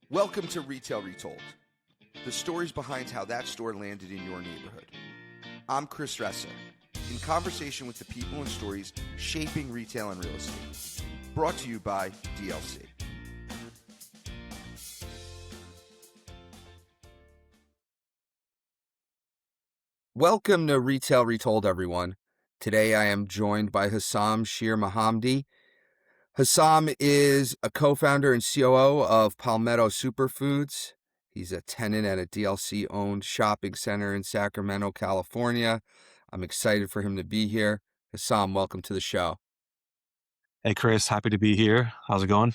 Welcome to Retail Retold, the stories behind how that store landed in your neighborhood. I'm Chris Ressa, in conversation with the people and stories shaping retail and real estate. Brought to you by DLC. Welcome to Retail Retold, everyone. Today I am joined by Hessam Shirmohammadi. Hessam is a co-founder and COO of Palmetto Superfoods. He's a tenant at a DLC-owned shopping center in Sacramento, California. I'm excited for him to be here. Hessam, welcome to the show. Hey, Chris, happy to be here. How's it going?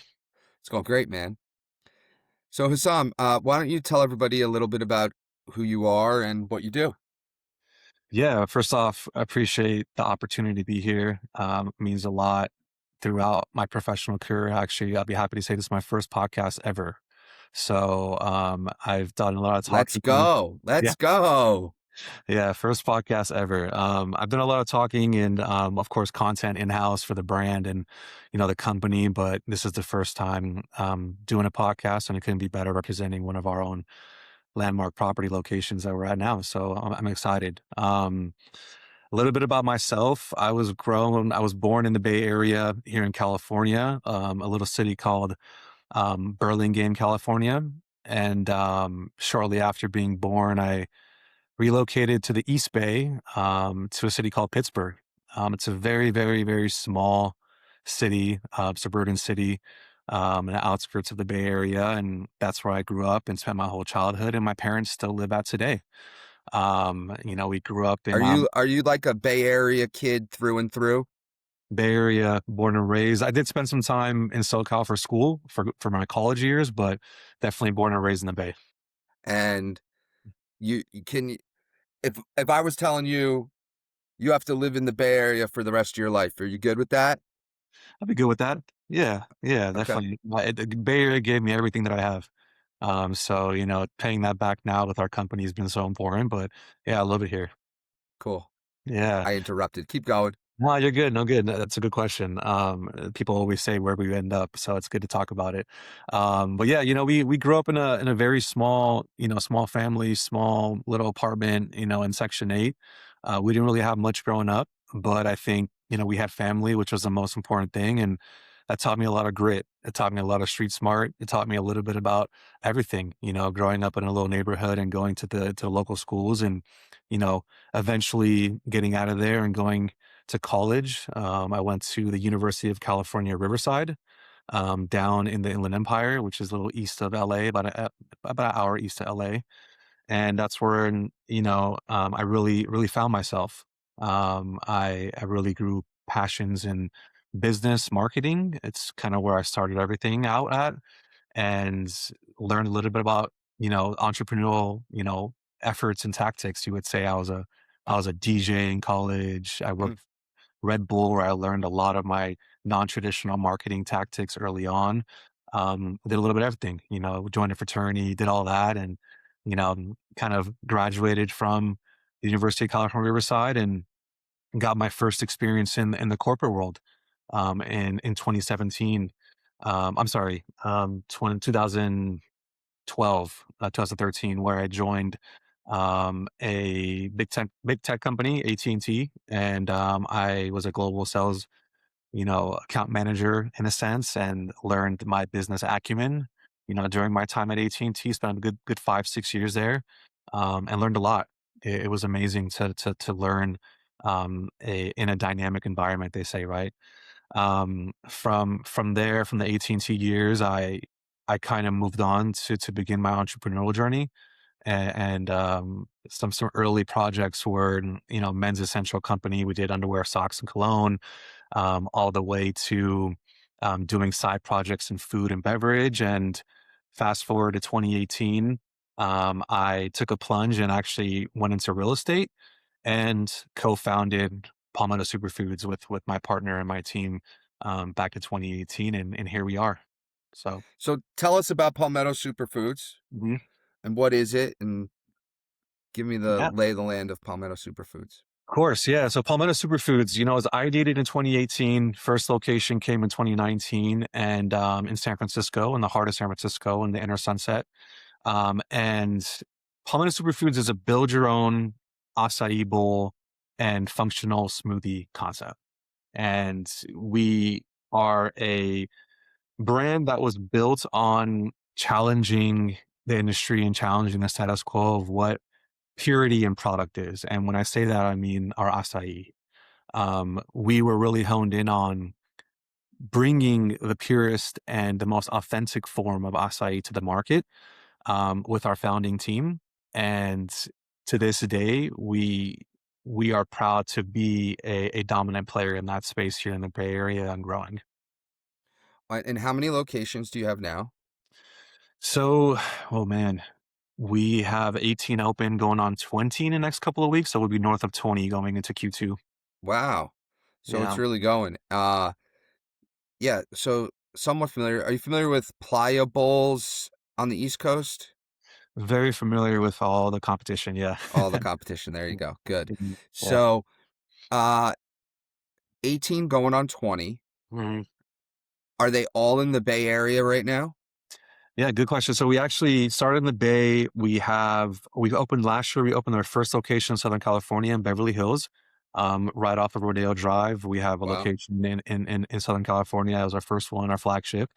It's going great, man. So Hessam, why don't you tell everybody a little bit about who you are and what you do? Yeah, first off, I appreciate the opportunity to be here. It means a lot throughout my professional career. Actually, I'll be happy to say this is my first podcast ever. So I've done a lot of Let's talking. go. Yeah, Let's go. yeah, first podcast ever. I've done a lot of talking and, of course, content in-house for the brand and, the company. But this is the first time doing a podcast, and it couldn't be better representing one of our own landmark property locations that we're at now. So I'm excited. A little bit about myself. I was born in the Bay Area here in California, a little city called Burlingame, California. And shortly after being born, I relocated to the East Bay, to a city called Pittsburgh. It's a very, very, very small city, suburban city, in the outskirts of the Bay Area, and that's where I grew up and spent my whole childhood. And my parents still live at today. We grew up in Are you like a Bay Area kid through and through? Bay Area, born and raised. I did spend some time in SoCal for school for my college years, but definitely born and raised in the Bay. And you can if I was telling you you have to live in the Bay Area for the rest of your life, are you good with that? I'd be good with that. Yeah, yeah, Okay, definitely. The Bay Area gave me everything that I have. So, paying that back now with our company has been so important, but yeah, I love it here. cool. Yeah. I interrupted. Keep going. No, you're good. No, good. That's a good question. People always say where we end up, so it's good to talk about it. But yeah, we grew up in a very small, small family, small little apartment, in Section 8. We didn't really have much growing up, but I think, we had family, which was the most important thing, and that taught me a lot of grit. It taught me a lot of street smart. It taught me a little bit about everything, growing up in a little neighborhood and going to local schools and, you know, eventually getting out of there and going to college. I went to the University of California, Riverside, down in the Inland Empire, which is a little east of LA, about an hour east of LA. And that's where, I really, really found myself. I really grew passions in business marketing. It's kind of where I started everything out at, and learned a little bit about, entrepreneurial, efforts and tactics. You would say I was a DJ in college. I Mm. worked Red Bull, where I learned a lot of my non-traditional marketing tactics early on. Did a little bit of everything, joined a fraternity, did all that, and kind of graduated from the University of California, Riverside, and got my first experience in the corporate world in 2017. I'm sorry, 2012, 2013, where I joined a big tech company, AT&T, and I was a global sales, account manager in a sense, and learned my business acumen. During my time at AT&T, spent a good 5-6 years there, and learned a lot. It was amazing to learn in a dynamic environment. They say, right? From there, from the AT&T years, I kind of moved on to begin my entrepreneurial journey, and some early projects were, men's essential company. We did underwear, socks, and cologne, all the way to doing side projects in food and beverage. And fast forward to 2018, I took a plunge and actually went into real estate and co-founded Palmetto Superfoods with my partner and my team back in 2018, and here we are. So. So tell us about Palmetto Superfoods Mhm. and what is it, and give me the Yeah. lay of the land of Palmetto Superfoods. course, yeah. So Palmetto Superfoods, it was ideated in 2018. First location came in 2019, and in San Francisco, in the heart of San Francisco, in the inner Sunset. And Palmetto Superfoods is a build your own acai bowl and functional smoothie concept. And we are a brand that was built on challenging the industry and challenging the status quo of what purity in product is. And when I say that, I mean our acai. We were really honed in on bringing the purest and the most authentic form of acai to the market with our founding team. And to this day, we are proud to be a dominant player in that space here in the Bay Area and growing. And how many locations do you have now? So, oh man, we have 18 open going on 20 in the next couple of weeks. So we'll be north of 20 going into Q2. Wow. So it's Yeah. really going. Yeah, so somewhat familiar. Are you familiar with Playa Bowls on the East Coast? Very familiar with all the competition. Yeah. All the competition. There you go. Good. Mhm. Yeah. So, uh, 18 going on 20. Mhm. Are they all in the Bay Area right now? Yeah, good question. So we actually started in the Bay. We opened last year. We opened our first location in Southern California in Beverly Hills, right off of Rodeo Drive. We have a Wow. location in Southern California. That was our first one, our flagship,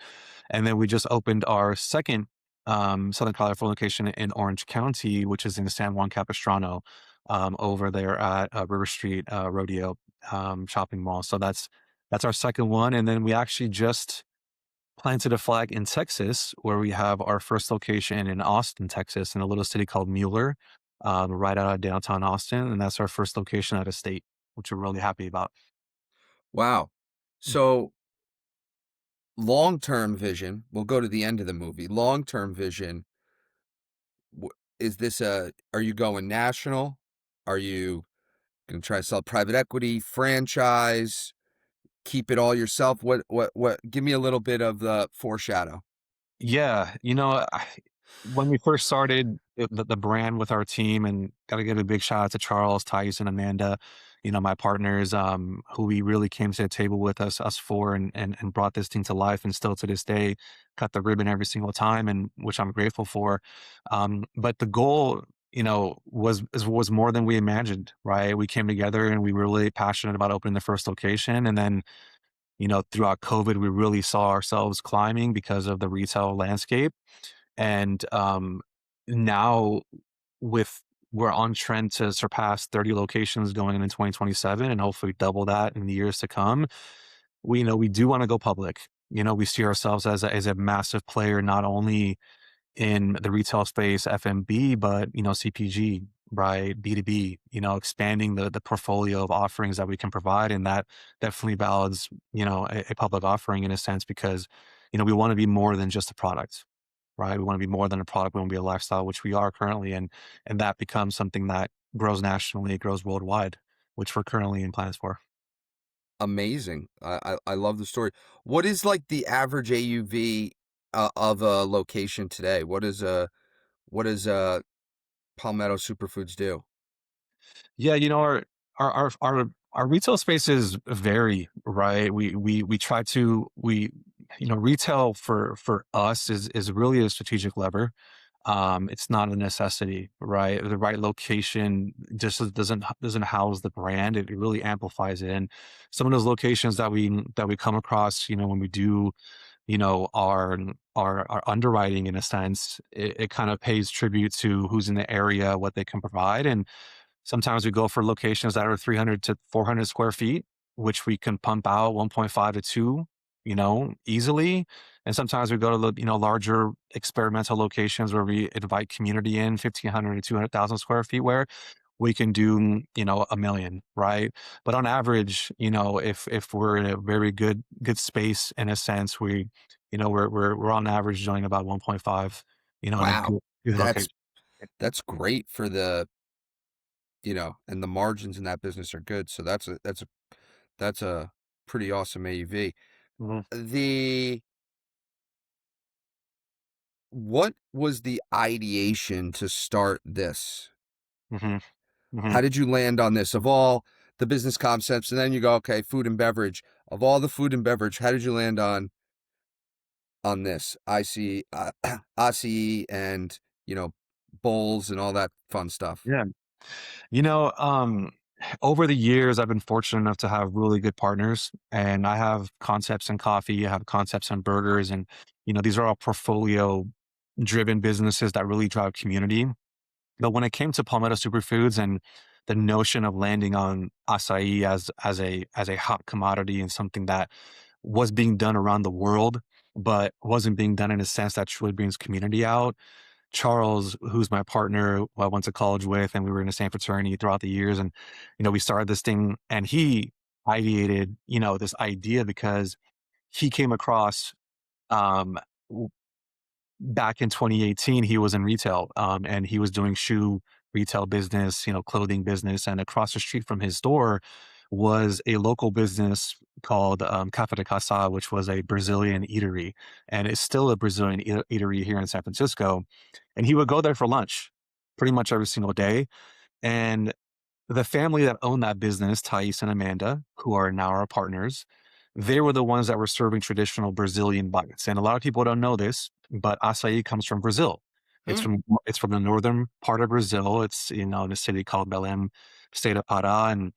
and then we just opened our second Southern California location in Orange County, which is in San Juan Capistrano, over there at River Street Rodeo shopping mall. So that's our second one, and then we actually just planted a flag in Texas, where we have our first location in Austin, Texas, in a little city called Mueller, right out of downtown Austin, and that's our first location out of state, which we're really happy about. Wow. So, long-term vision, we'll go to the end of the movie. Long-term vision, is this are you going national? Are you going to try to sell private equity, franchise, keep it all yourself? What, give me a little bit of the foreshadow. Yeah, when we first started the brand with our team, and gotta give a big shout out to Charles, Thais, and Amanda, my partners, who we really came to the table with us four and brought this thing to life, and still to this day cut the ribbon every single time, and which I'm grateful for. But the goal, was more than we imagined, right? We came together and we were really passionate about opening the first location, and then throughout COVID, we really saw ourselves climbing because of the retail landscape. And now with we're on trend to surpass 30 locations going into 2027 and hopefully double that in the years to come. We do want to go public. We see ourselves as a massive player, not only in the retail space, FMB, but CPG, right? B2B, expanding the portfolio of offerings that we can provide. And that definitely validates, a public offering in a sense, because, we want to be more than just a product, right? We want to be more than a product. We want to be a lifestyle, which we are currently. And that becomes something that grows nationally, it grows worldwide, which we're currently in plans for. Amazing. I love the story. What is like the average AUV of a location today? What does Palmetto Superfoods do? Yeah, our retail spaces vary, right? We try to we retail for us is really a strategic lever. It's not a necessity, right? The right location just doesn't house the brand. It really amplifies it. And some of those locations that we come across, when we do, our underwriting in a sense, it kind of pays tribute to who's in the area, what they can provide. And sometimes we go for locations that are 300 to 400 square feet, which we can pump out 1.5 to 2, easily. And sometimes we go to larger experimental locations where we invite community in 1,500 to 200,000 square feet, where we can do, a million, right? But on average, if we're in a very good space in a sense, we're on average doing about 1.5, in a Wow. good That's location. that's great for and the margins in that business are good. So that's a pretty awesome AUV. Mhm, The What was the ideation to start this? mhm. Mhm. How did you land on this? Of all the business concepts, and then you go, okay, food and beverage. Of all the food and beverage, how did you land on this? I see Açai and, you know, bowls and all that fun stuff. Yeah. You know, over the years, I've been fortunate enough to have really good partners, and I have concepts in coffee, I have concepts in burgers, and these are all portfolio-driven businesses that really drive community. But when it came to Palmetto Superfoods and the notion of landing on acai as a hot commodity and something that was being done around the world, but wasn't being done in a sense that truly brings community out. Charles, who's my partner, who I went to college with, and we were in the same fraternity throughout the years. And, we started this thing, and he ideated, this idea because he came across, um, w- back in 2018, he was in retail, and he was doing shoe retail business, clothing business. And across the street from his store was a local business called Cafe de Casa, which was a Brazilian eatery. And it's still a Brazilian eatery here in San Francisco. And he would go there for lunch pretty much every single day. And the family that owned that business, Thais and Amanda, who are now our partners, they were the ones that were serving traditional Brazilian bites. And a lot of people don't know this, but acai comes from Brazil. It's Hmm. from it's from the northern part of Brazil. It's in a city called Belém, state of Pará, and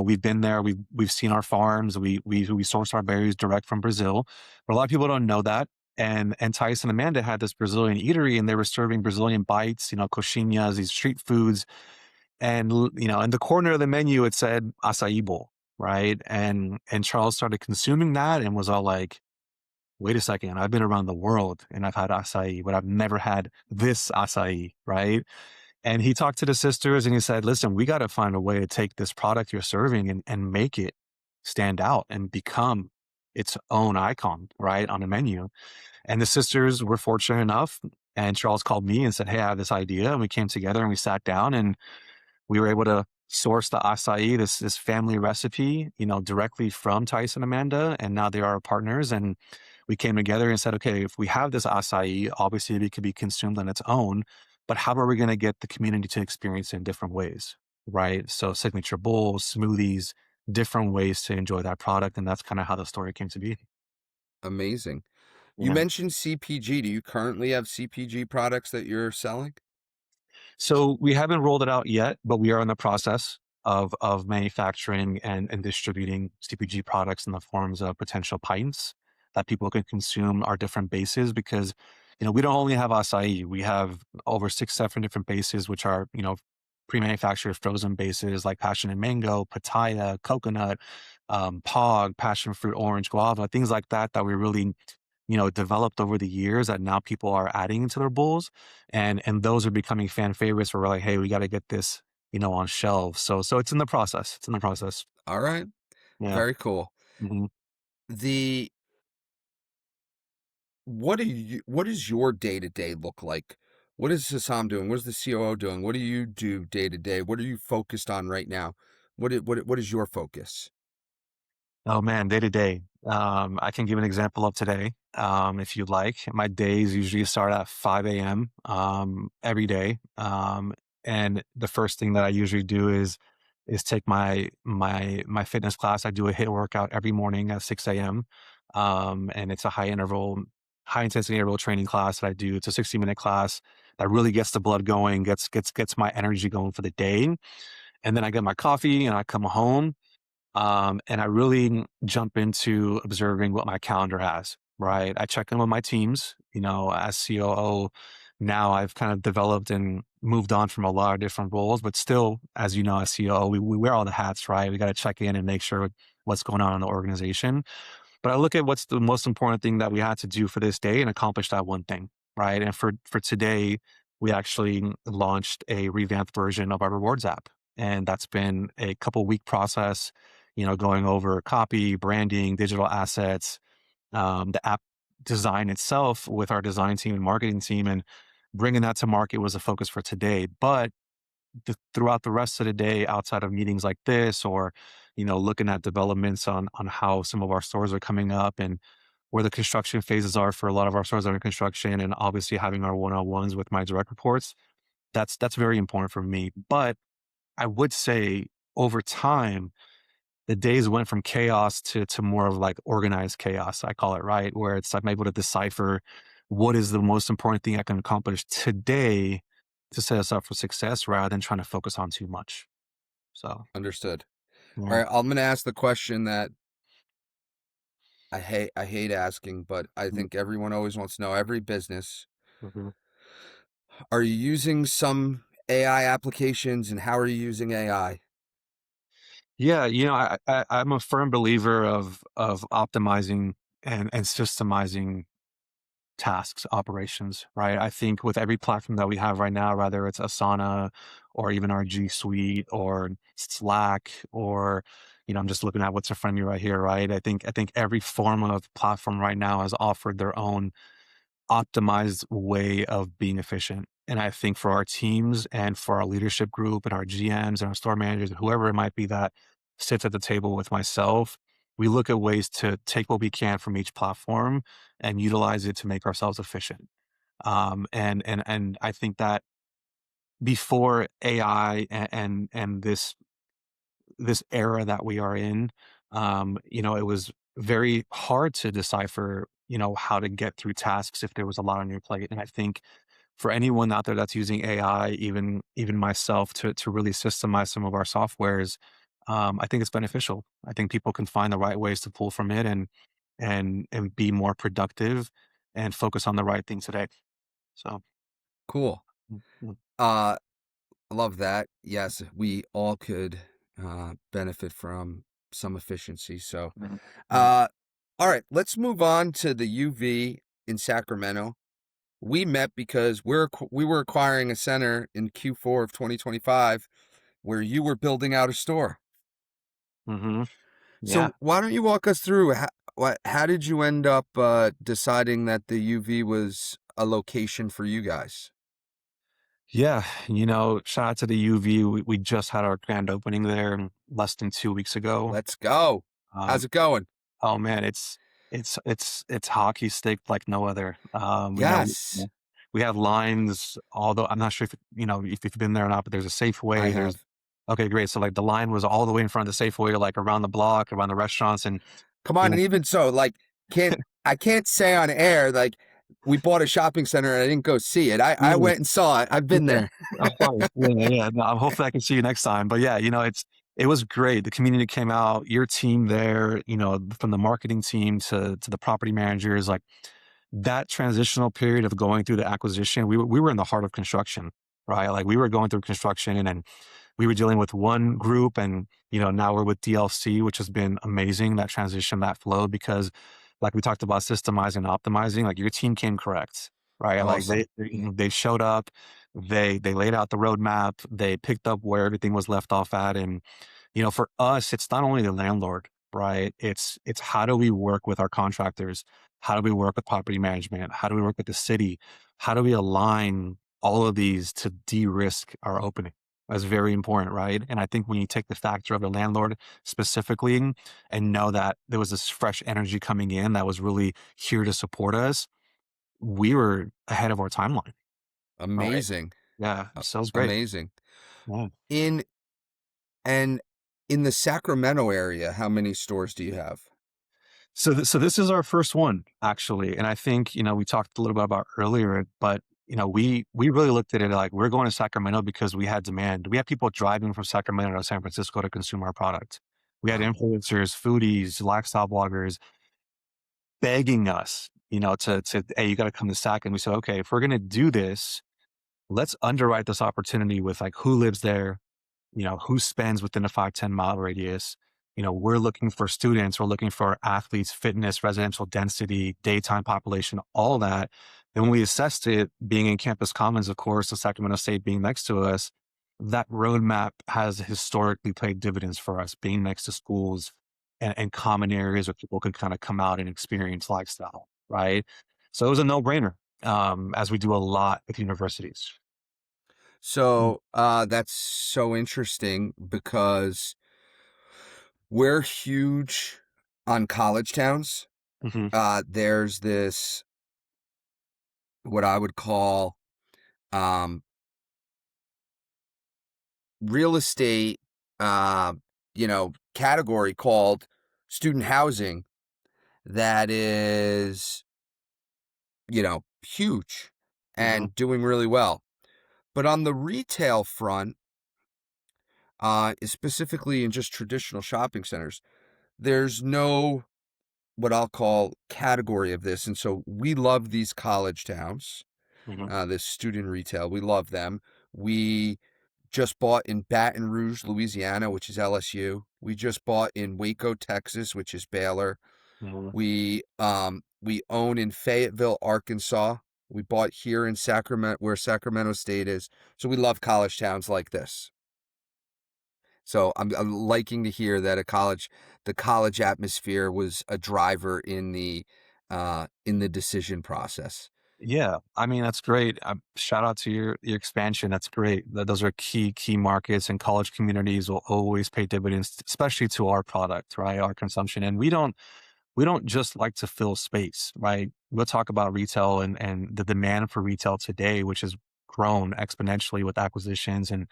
we've been there. We've seen our farms. We source our berries direct from Brazil, but a lot of people don't know that. And Thais and Amanda had this Brazilian eatery, and they were serving Brazilian bites, coxinhas, these street foods, and in the corner of the menu it said acai bowl, right? And Charles started consuming that and was all like, wait a second, I've been around the world and I've had acai, but I've never had this acai, right? And he talked to the sisters and he said, listen, we got to find a way to take this product you're serving and make it stand out and become its own icon, right, on the menu. And the sisters were fortunate enough, and Charles called me and said, hey, I have this idea. And we came together and we sat down, and we were able to source the acai, this family recipe, directly from Tice and Amanda, and now they are our partners. And we came together and said, okay, if we have this acai, obviously it could be consumed on its own, but how are we going to get the community to experience it in different ways, right? So signature bowls, smoothies, different ways to enjoy that product, and that's kind of how the story came to be. Amazing. You Yeah. mentioned CPG. Do you currently have CPG products that you're selling? So we haven't rolled it out yet, but we are in the process of manufacturing and distributing CPG products in the forms of potential pints that people can consume our different bases because we don't only have acai, we have over 6, 7 different bases, which are pre-manufactured frozen bases like passion and mango, pitaya, coconut, pog, passion fruit, orange, guava, things like that that we really developed over the years that now people are adding into their bowls, and those are becoming fan favorites where we're like, hey, we got to get this, on shelves. So it's in the process. It's in the process. All right. Yeah. Very cool. Hmm. The what does your day-to-day look like? What is Hassam doing? What is the COO doing? What do you do day to day? What are you focused on right now? What is your focus? Oh man, day to day. I can give an example of today, if you'd like. My days usually start at 5 a.m. Every day, and the first thing that I usually do is take my fitness class. I do a hit workout every morning at 6 a.m. And it's a high intensity interval training class that I do. It's a 60-minute class that really gets the blood going, gets my energy going for the day. And then I get my coffee and I come home, and I really jump into observing what my calendar has, right? I check in with my teams, as COO. Now I've kind of developed and moved on from a lot of different roles, but still, as you know, as COO, we wear all the hats, right? We got to check in and make sure what's going on in the organization. But I look at what's the most important thing that we had to do for this day and accomplish that one thing, right? And for today, we actually launched a revamped version of our rewards app. And that's been a couple week process, going over copy, branding, digital assets, the app design itself with our design team and marketing team, and bringing that to market was a focus for today. But throughout the rest of the day, outside of meetings like this, or looking at developments on how some of our stores are coming up and where the construction phases are for a lot of our stores under construction, and obviously having our one-on-ones with my direct reports, that's very important for me. But I would say over time, the days went from chaos to more of like organized chaos, I call it, right? Where it's I'm able to decipher what is the most important thing I can accomplish today to set us up for success rather than trying to focus on too much. So, Understood. All yeah. right, I'm going to ask the question that I hate asking, but I Mhm, think everyone always wants to know. Every business, mhm. are you using some AI applications, and how are you using AI? Yeah, I'm a firm believer of optimizing and systemizing tasks, operations, right? I think with every platform that we have right now, whether it's Asana or even our G Suite or Slack or, I'm just looking at what's in front of me right here, right? I think every form of platform right now has offered their own optimized way of being efficient. And I think for our teams and for our leadership group and our GMs and our store managers, whoever it might be that sits at the table with myself, we look at ways to take what we can from each platform and utilize it to make ourselves efficient. And I think that before AI and this era that we are in, it was very hard to decipher, how to get through tasks if there was a lot on your plate. And I think for anyone out there that's using AI, even myself, to really systemize some of our softwares, I think it's beneficial. I think people can find the right ways to pull from it and be more productive and focus on the right thing today. So, Cool. mm, mm, Uh, I love that. Yes, we all could benefit from some efficiency. So, mm, mm, uh, all right, let's move on to the UV in Sacramento. We met because we were acquiring a center in Q4 of 2025 where you were building out a store. mhm. Yeah. So why don't you walk us through how did you end up deciding that the UV was a location for you guys? Yeah, shout out to the UV. We just had our grand opening there less than 2 weeks ago. Let's go. Um, How's it going? oh man, it's hockey stick like no other. Yes, We have lines. Although I'm not sure if you've been there or not, but there's a I Safeway. There's have. okay, great. So like the line was all the way in front of the Safeway, like around the block, around the restaurants, and Come you on, know, and even so, like, I can't say on air like we bought a shopping center and I didn't go see it. I yeah, went and saw it. I've been yeah, there. of course, yeah. No, hopefully I can see you next time. But yeah, it was great. The community came out, your team there, from the marketing team to the property managers, like that transitional period of going through the acquisition, we were in the heart of construction, right? Like we were going through construction and then we were dealing with one group and now we're with DLC, which has been amazing, that transition, that flow, because like we talked about systemizing and optimizing, like your team came correct, right? Like Awesome. they showed up, they laid out the roadmap, they picked up where everything was left off at. And for us, it's not only the landlord, right? It's how do we work with our contractors? How do we work with property management? How do we work with the city? How do we align all of these to de-risk our opening? That's very important, right? And I think when you take the factor of the landlord specifically and know that there was this fresh energy coming in that was really here to support us, we were ahead of our timeline, right? Amazing. Yeah, A- so it was great. Amazing. Yeah. In and in the Sacramento area, how many stores do you have? So this is our first one actually, and I think we talked a little bit about earlier, but we really looked at it like we're going to Sacramento because we had demand. We had people driving from Sacramento to San Francisco to consume our product. We had Wow. influencers, foodies, lifestyle bloggers begging us, to hey, you got to come to Sac, and we said, okay, if we're gonna do this, let's underwrite this opportunity with like who lives there, who spends within a 5-10 mile radius. We're looking for students, we're looking for athletes, fitness, residential density, daytime population, all that. And when we assessed it, being in Campus Commons, of course, the Sacramento State being next to us, that roadmap has historically paid dividends for us, being next to schools and common areas where people can kind of come out and experience lifestyle, right? So it was a no-brainer, as we do a lot with universities. So that's so interesting because we're huge on college towns. Mm-hmm. There's this, what I would call, um, real estate, uh, category called student housing that is, huge Hmm. and doing really well. But on the retail front, specifically in just traditional shopping centers, there's no what I'll call category of this. And so we love these college towns, Hmm. this student retail. We love them. We just bought in Baton Rouge, Louisiana, which is LSU. We just bought in Waco, Texas, which is Baylor. Hmm. We own in Fayetteville, Arkansas. We bought here in Sacramento, where Sacramento State is. So we love college towns like this. So I'm liking to hear that the college atmosphere was a driver in the decision process. Yeah, I mean that's great. Shout out to your expansion. That's great. Those are key markets, and college communities will always pay dividends, especially to our product, right? Our consumption, and we don't just like to fill space, right? We'll talk about retail and the demand for retail today, which has grown exponentially with acquisitions and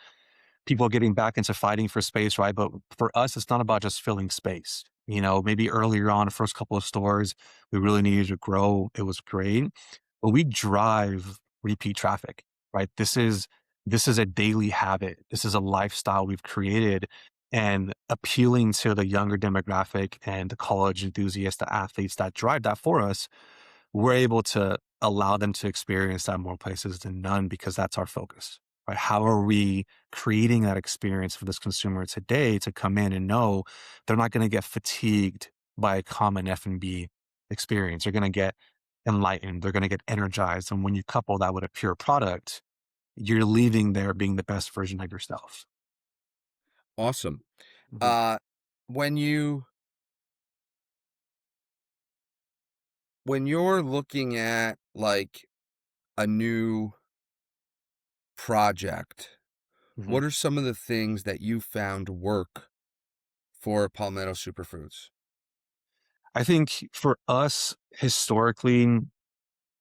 people getting back into fighting for space, right? But for us, it's not about just filling space. Maybe earlier on, the first couple of stores, we really needed to grow. It was great, but we drive repeat traffic, right? This is a daily habit. This is a lifestyle we've created, and appealing to the younger demographic and the college enthusiasts, the athletes that drive that for us, we're able to allow them to experience that more places than none because that's our focus, right? How are we creating that experience for this consumer today to come in and know they're not going to get fatigued by a common F&B experience? They're going to get enlightened. They're going to get energized. And when you couple that with a pure product, you're leaving there being the best version of yourself. Awesome. Mhm. Uh, when you when you're looking at like a new project, Mhm. what are some of the things that you found work for Palmetto Superfoods? I think for us, historically,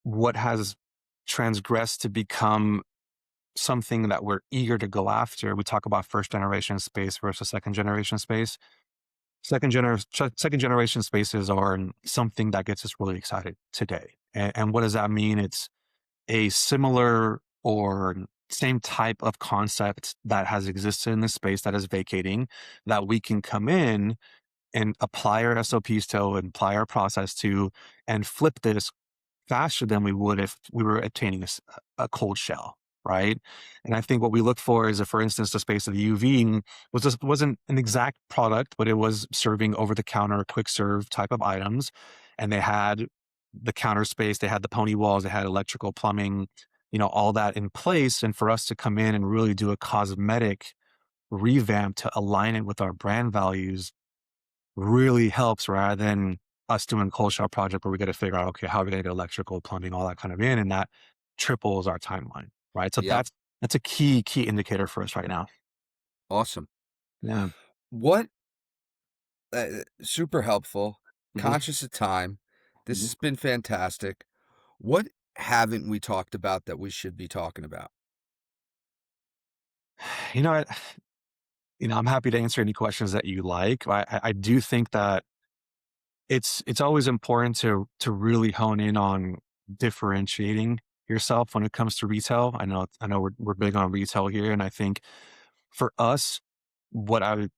what has transgressed to become something that we're eager to go after. We talk about first generation space versus second generation space. Second generation spaces are something that gets us really excited today. And what does that mean? It's a similar or same type of concept that has existed in the space that is vacating that we can come in and apply our SOPs to and apply our process to and flip this faster than we would if we were obtaining a cold shell, right? And I think what we look for is, for instance, the space of the UV wasn't an exact product, but it was serving over the counter, quick serve type of items, and they had the counter space, they had the pony walls, they had electrical, plumbing, all that in place. And for us to come in and really do a cosmetic revamp to align it with our brand values really helps rather than us doing a cold shell project where we got to figure out, okay, how are we going to get electrical, plumbing, all that kind of in, and that triples our timeline, right? So Yep. that's a key indicator for us right now. Awesome. Yeah. What super helpful, Hmm. conscious of time. This Hmm. has been fantastic. What haven't we talked about that we should be talking about? You know, I, I'm happy to answer any questions that you like. I do think that it's always important to really hone in on differentiating yourself when it comes to retail. I know we're big on retail here, and I think for us, what I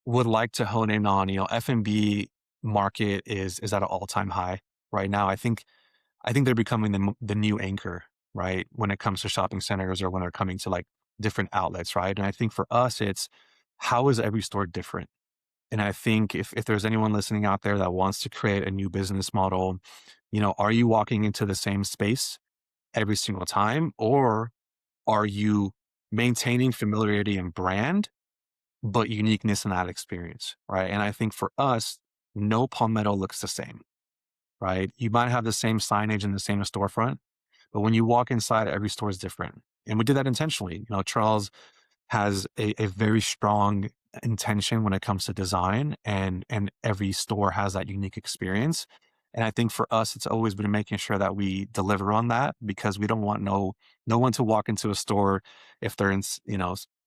would like to hone in on, F&B market is at an all-time high right now. I think they're becoming the new anchor, right? When it comes to shopping centers or when they're coming to like different outlets, right? And I think for us, it's how is every store different? And I think if there's anyone listening out there that wants to create a new business model, are you walking into the same space every single time, or are you maintaining familiarity and brand but uniqueness in that experience, right? And I think for us, no Palmetto looks the same, right? You might have the same signage in the same storefront, but when you walk inside, every store is different. And we did that intentionally. Charles has a very strong intention when it comes to design, and every store has that unique experience. And I think for us, it's always been making sure that we deliver on that because we don't want no one to walk into a store if they're in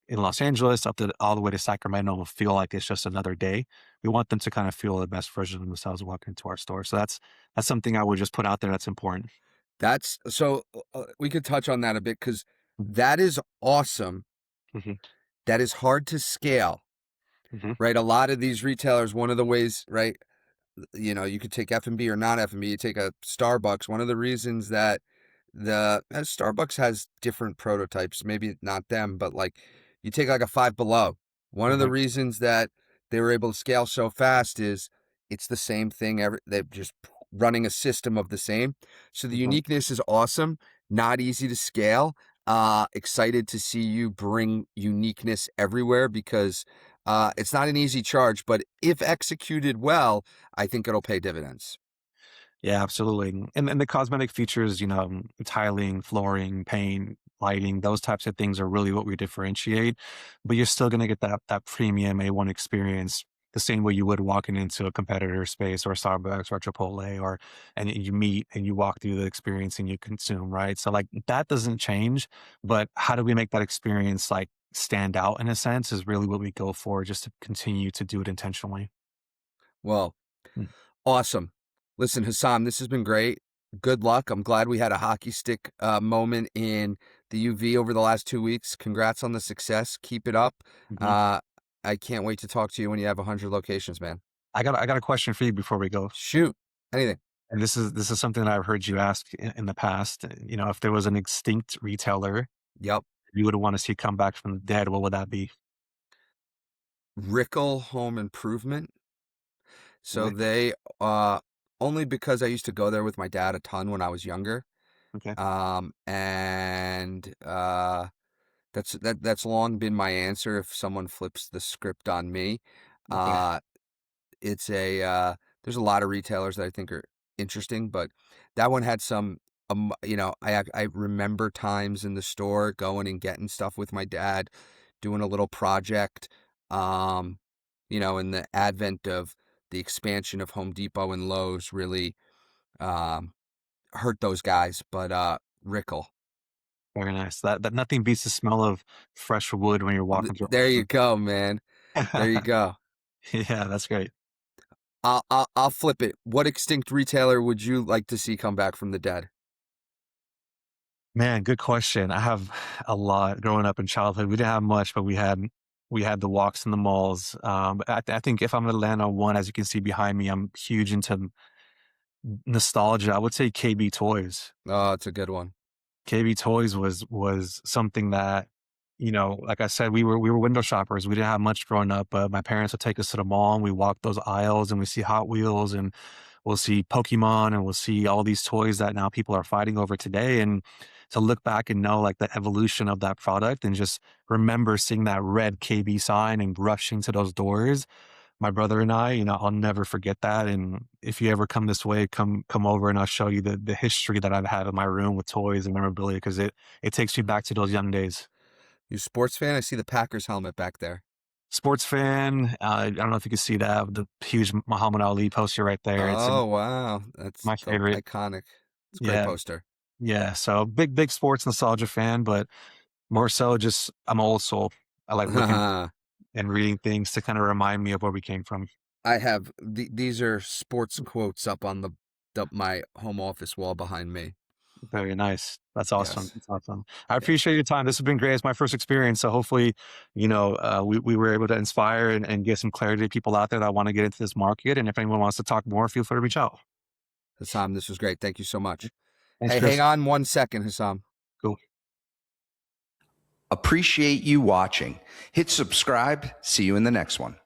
in Los Angeles up to all the way to Sacramento will feel like it's just another day. We want them to kind of feel the best version of themselves walking into our store. So that's something I would just put out there that's important. That's so we could touch on that a bit because Mhm, that is awesome. mhm, That is hard to scale, mhm, right? A lot of these retailers, one of the ways, right? You could take F&B or not F&B. You take a Starbucks. One of the reasons that Starbucks has different prototypes, maybe not them, but like you take like a Five Below. One of the mhm, reasons that they were able to scale so fast is it's the same thing. They're just running a system of the same. So the mhm. uniqueness is awesome. Not easy to scale. Excited to see you bring uniqueness everywhere because it's not an easy charge, but if executed well, I think it'll pay dividends. Yeah, absolutely. And the cosmetic features, tiling, flooring, paint, lighting, those types of things are really what we differentiate. But you're still gonna get that premium A1 experience the same way you would walking into a competitor space or Starbucks or Chipotle or and you meet and you walk through the experience and you consume, right? So like that doesn't change, but how do we make that experience like stand out in a sense is really what we go for just to continue to do it intentionally. Well, Mm, awesome. Listen, Hassam, this has been great. Good luck. I'm glad we had a hockey stick moment in the UV over the last 2 weeks. Congrats on the success. Keep it up. mhm. Uh, I can't wait to talk to you when you have 100 locations, man. I got a question for you before we go. Shoot. Anything. And this is something that I've heard you ask in the past. If there was an extinct retailer Yep. you would want to see come back from the dead, what would that be? Rickle Home Improvement. So Okay. they, uh, only because I used to go there with my dad a ton when I was younger. Okay. And that's long been my answer if someone flips the script on me. Okay. Uh, it's a there's a lot of retailers that I think are interesting, but that one had some I remember times in the store going and getting stuff with my dad, doing a little project. Um, in the advent of the expansion of Home Depot and Lowe's really um hurt those guys, but Rickle. Very nice. That nothing beats the smell of fresh wood when you're walking through There you a go, man. There you go. Yeah, that's great. I'll flip it. What extinct retailer would you like to see come back from the dead? Man, good question. I have a lot growing up in childhood. We didn't have much, but we had the walks in the malls. But I think if I'm gonna land on one, as you can see behind me, I'm huge into nostalgia. I would say KB Toys. Oh, it's a good one. KB Toys was something that, like I said, we were window shoppers. We didn't have much growing up, but my parents would take us to the mall and we walk those aisles and we see Hot Wheels and we'll see Pokemon and we'll see all these toys that now people are fighting over today. And to look back and know like the evolution of that product and just remember seeing that red KB sign and rushing to those doors, my brother and I, I'll never forget that. And if you ever come this way, come over and I'll show you the history that I've had in my room with toys and memorabilia because it takes me back to those young days. You a sports fan? I see the Packers helmet back there. Sports fan, I don't know if you can see that the huge Muhammad Ali poster right there. It's Oh, wow. That's my the favorite. iconic. It's a great Yeah, poster. yeah. So big sports nostalgia fan, but more so just I'm old soul. I like looking I and reading things to kind of remind me of where we came from. have these are sports quotes up on my home office wall behind me. Very nice. That's awesome. Yes. That's awesome. I Yeah. appreciate your time. This has been great. It's my first experience. So hopefully, we were able to inspire and get some clarity to people out there that want to get into this market. And if anyone wants to talk more, feel free to reach out. Hassam, this was great. Thank you so much. Thanks, Hey, hang Chris. on 1 second, Hassam. Cool. Appreciate you watching. Hit subscribe. See you in the next one.